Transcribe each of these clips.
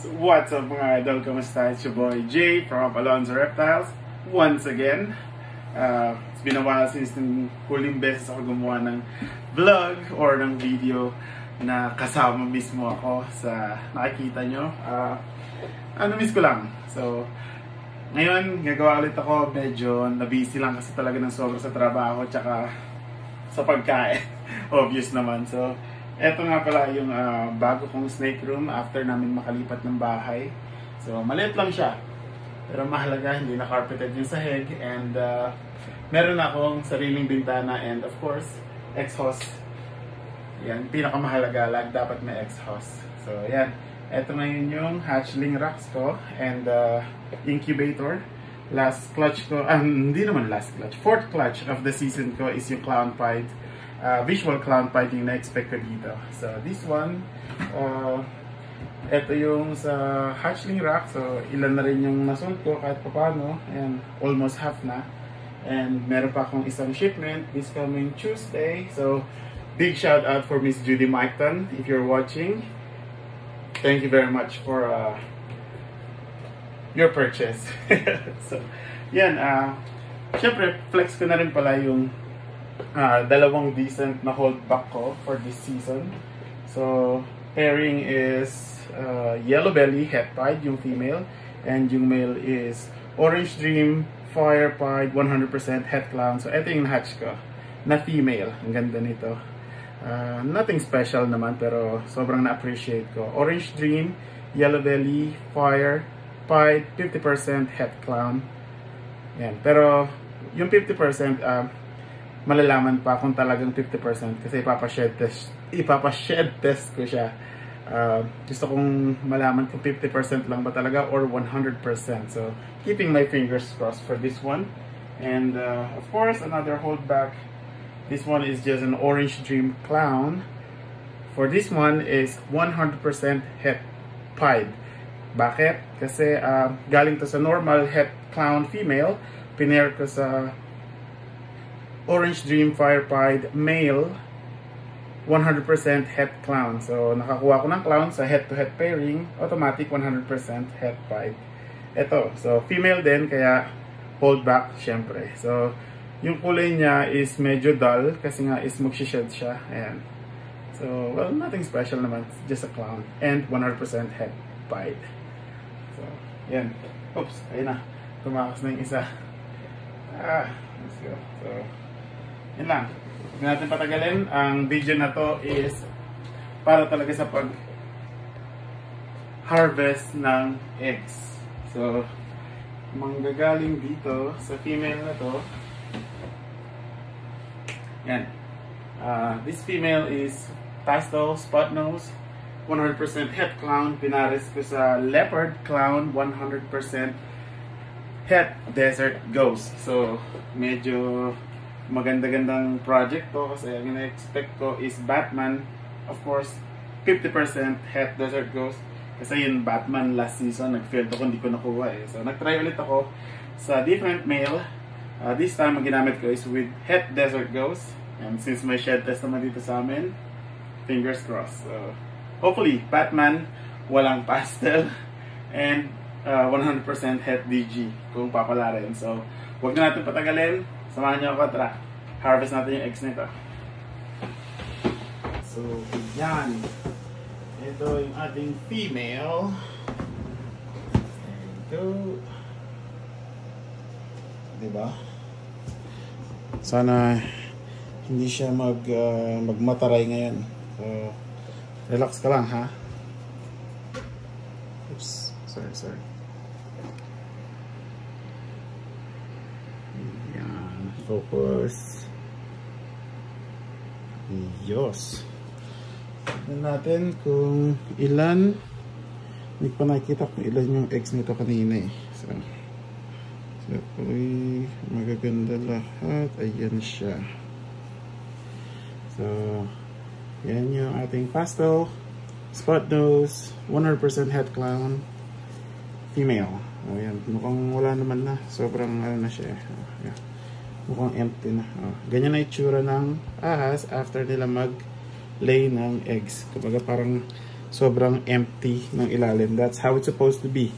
So what's up mga idol? Kamusta? It's your boy Jay from Alonzo Reptiles once again. It's been a while since yung huling beses ako gumawa ng vlog or ng video na kasama mismo ako sa nakikita nyo. Miss ko lang. So ngayon gagawa ulit ako. Medyo na-busy lang kasi talaga ng sobra sa trabaho tsaka sa pagkain. Obvious naman. So eto nga pala yung bago kong snake room after namin makalipat ng bahay. So maliit lang siya, pero mahalaga, hindi na carpeted yung sahig. And meron akong sariling bintana and of course exhaust. Yan, pinakamahalaga, dapat may exhaust. So yan, eto na yun yung hatchling racks ko and incubator. Last clutch ko, hindi naman last clutch, fourth clutch of the season ko is yung clown pied. Visual clown pied yung na-expect ko dito. So this one, ito yung sa hatchling rack. So ilan na rin yung nasold ko kahit paano. And almost half na. And meron pa akong isang shipment this coming Tuesday. So big shout out for Miss Judy Maicton if you're watching. Thank you very much for your purchase. So yan, syempre flex ko na rin pala yung dalawang decent na holdback ko for this season. So pairing is Yellow Belly het pied yung female, and yung male is Orange Dream Fire pied 100% het clown. So ito yung hatch ko na female. Ang ganda nito. Nothing special naman pero sobrang na-appreciate ko. Orange Dream, Yellow Belly, Fire pied 50% het clown. Yan. Pero yung 50% malalaman pa kung talagang 50% kasi ipapa-shed test ko siya. Gusto kong malaman kung 50% lang ba talaga or 100%. So keeping my fingers crossed for this one. And of course another holdback. This one is just an Orange Dream Clown. For this one is 100% het pied. Bakit? Kasi galing to sa normal het clown female, pinair ko sa Orange Dream Fire pied male 100% het clown. So nakakuha ko ng clown sa head-to-head pairing, automatic 100% het pied. Ito, so female din kaya holdback syempre. So yung kulay niya is medyo dull kasi nga is magsished siya. Ayan. So well, nothing special naman, just a clown and 100% het pied. So yan. Oops, ayun na. Tumakas na yung isa. Let's go. So yun lang. Huwag natin patagalin. Ang video na to is para talaga sa pag-harvest ng eggs. So, manggagaling dito sa female na to. Yan. This female is pastel spot nose, 100% het clown. Pinares ko sa leopard clown, 100% het desert ghost. So, medyo maganda-gandang project to kasi ang ina-expect ko is Batman, of course 50% het desert ghost kasi yung Batman last season nag-failed ako, hindi ko nakuha so nag-try ulit ako sa different male. This time ang ginamit ko is with het desert ghost, and since may shed test naman dito sa amin, fingers crossed. So hopefully Batman walang pastel and 100% het DG kung papalarin. So wag na natin patagalin. Samahan niyo ako, tara. Harvest natin yung eggs nito. So, yan. Ito yung ating female. There you go. Diba? Sana hindi siya magmataray ngayon. So, relax ka lang, ha? Oops. Sorry. Focus. Diyos. Tignan natin kung ilan. Hindi pa nakikita kung ilan yung eggs nito kanina So magaganda lahat. Ayan siya. So, yan yung ating pastel spot nose, 100% het clown female. Ayan, mukhang wala naman na. Sobrang na siya. Ayan. Mukhang empty na. Ganyan na itsura ng ahas after nila mag-lay ng eggs. Kumbaga parang sobrang empty ng ilalim. That's how it's supposed to be.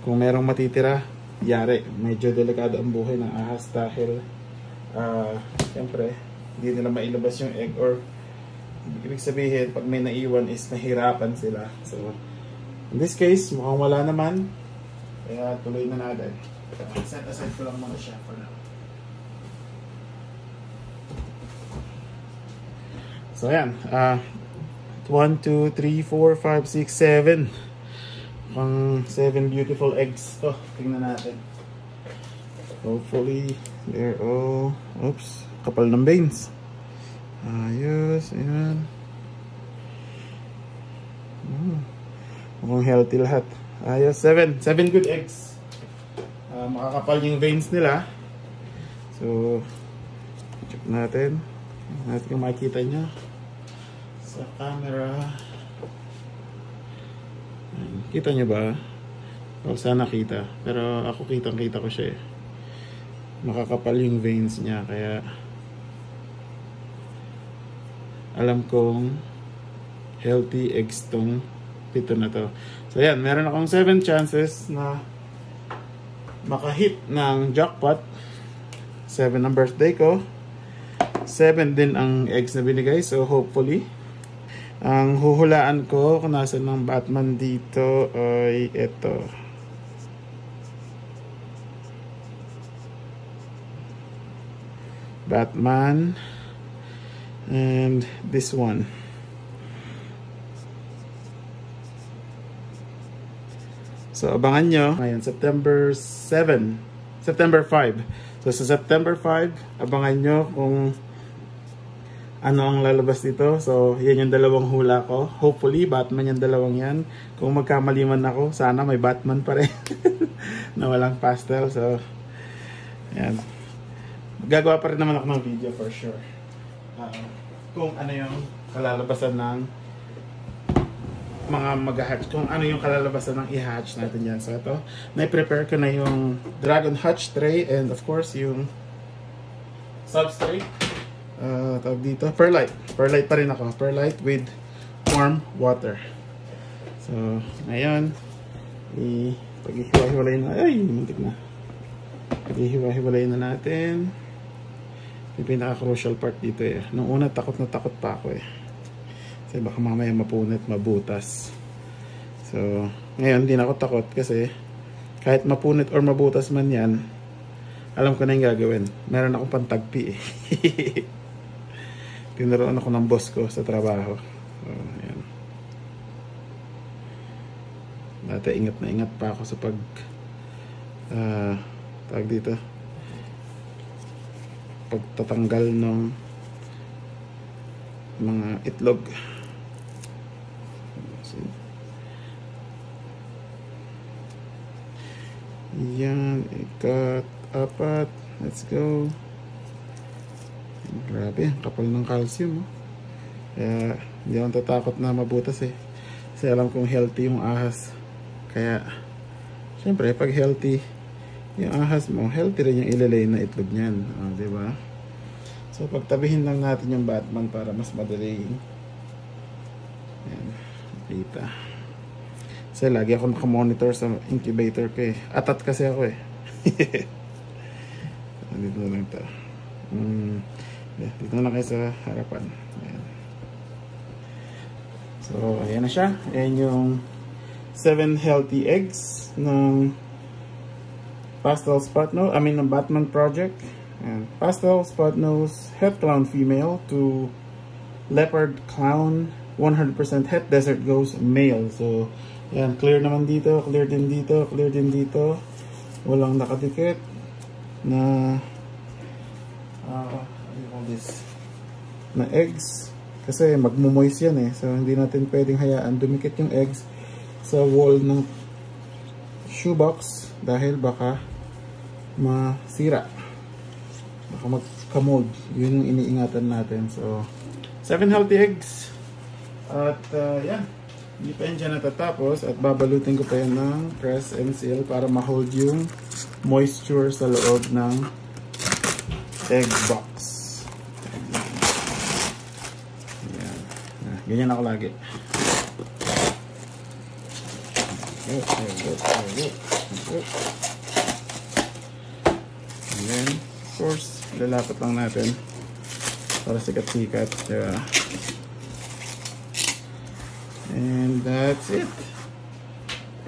Kung merong matitira, yari. Medyo delikado ang buhay ng ahas dahil siyempre, hindi nila mailabas yung egg, or ibig sabihin, pag may naiwan is nahirapan sila. So, in this case, mukhang wala naman. Kaya tuloy na natin. Set aside ko lang muna siya for now. So, ayan. 1, 2, 3, 4, 5, 6, 7. Pang 7 beautiful eggs to. Tingnan natin. Hopefully, they're all... Oops. Kapal ng veins. Ayos. Ayan. Mukhang healthy lahat. Ayos. 7 good eggs. Makakapal yung veins nila. So, check natin. Natin kung makikita nyo sa camera. Kita nyo ba? O sana kita. Pero ako kitang-kita ko siya eh. Makakapal yung veins niya. Kaya alam kong healthy eggs tong pito na to. So yan, meron akong 7 chances na makahit ng jackpot. 7 ang birthday ko. 7 din ang eggs na binigay. So hopefully, ang huhulaan ko kung nasan ng Batman dito ay ito. Batman and this one. So abangan nyo ngayon, September 5. So sa September 5, abangan nyo kung ano ang lalabas dito. So yan yung dalawang hula ko. Hopefully Batman yung dalawang yan. Kung magkamali man ako, sana may Batman pa rin na walang pastel. So yan, gagawa pa rin naman ako ng video for sure. Kung ano yung kalalabasan ng mga mag-hatch. Kung ano yung kalalabasan ng i-hatch natin yan. So ito, na-prepare ko na yung Dragon Hatch tray and of course yung substrate. Tawag dito, perlite. Perlite pa rin ako. Perlite with warm water. So, ngayon, pag-ihiwa-hiwalay na. Ay, muntik na. Pag-ihiwa-hiwalay na natin. Yung pinaka-crucial part dito eh. Nung una, takot na takot pa ako eh. Kasi baka mamaya mapunit, mabutas. So, ngayon, hindi na ako takot kasi kahit mapunit or mabutas man yan, alam ko na yung gagawin. Meron akong pantagpi eh. Tinuruan ako ng boss ko sa trabaho. So, ayan. Dati ingat na ingat pa ako sa tawag dito, pagtatanggal ng mga itlog. Yan, ikat-4. Let's go. Grabe, kapal ng calcium. Kaya hindi ako tatakot na mabutas eh. Kasi alam kong healthy yung ahas. Kaya syempre pag healthy yung ahas mo, healthy rin yung ilalay na itlog niyan. Diba? So pagtabihin lang natin yung Batman para mas madali. Ayan, kita. Kasi lagi ako nakamonitor sa incubator ko eh. Atat kasi ako eh. Dito na lang ito. Dito na kayo sa harapan. Ayan. So, ayan na siya. Ayan yung 7 healthy eggs ng pastel spot nose. Ng Batman project. Ayan. Pastel spot nose het clown female to leopard clown 100% het desert ghost male. So, ayan. Clear naman dito. Clear din dito. Clear din dito. Walang nakadikit na na eggs kasi magmumoist yan eh, so hindi natin pwedeng hayaan dumikit yung eggs sa wall ng shoebox dahil baka masira, baka magka-mold. Yun yung iniingatan natin. So 7 healthy eggs at yan, hindi pa yan dyan natatapos at babalutin ko pa yan ng press and seal para ma-hold yung moisture sa loob ng egg box. Ganyan ako lagi. And then, of course, lalapat lang natin para sikat-sikat. Diba? And that's it.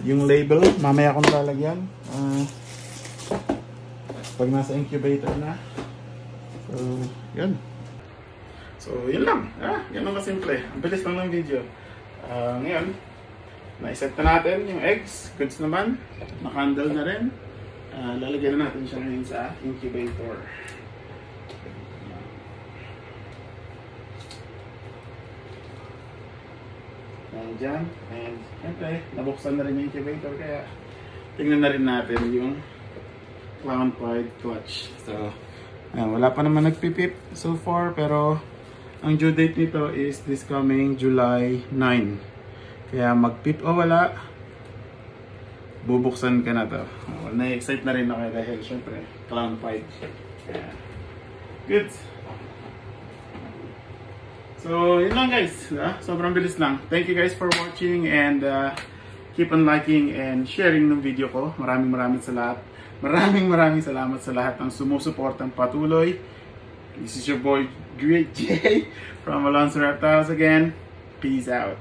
Yung label, mamaya akong lalagyan. Pag nasa incubator na. So, yun. So, yun lang. Ganun kasimple. Ang bilis lang ng video. Ngayon, naiset na natin yung eggs. Goods naman. Nakandle na rin. Lalagyan na natin siya ngayon sa incubator. And dyan. And syempre, nabuksan na rin yung incubator. Kaya, tingnan na rin natin yung clown point clutch. So, wala pa naman nagpipip so far. Pero, ang due date nito is this coming July 9. Kaya magpip o wala, bubuksan ka na to. Na-excite na rin ako dahil syempre, clown fight. Yeah. Good. So, yun lang guys. Sobrang bilis lang. Thank you guys for watching and keep on liking and sharing ng video ko. Maraming salamat. Maraming salamat sa lahat ng sumusuportang patuloy. This is your boy, Great J from Alonso Reptiles again. Peace out.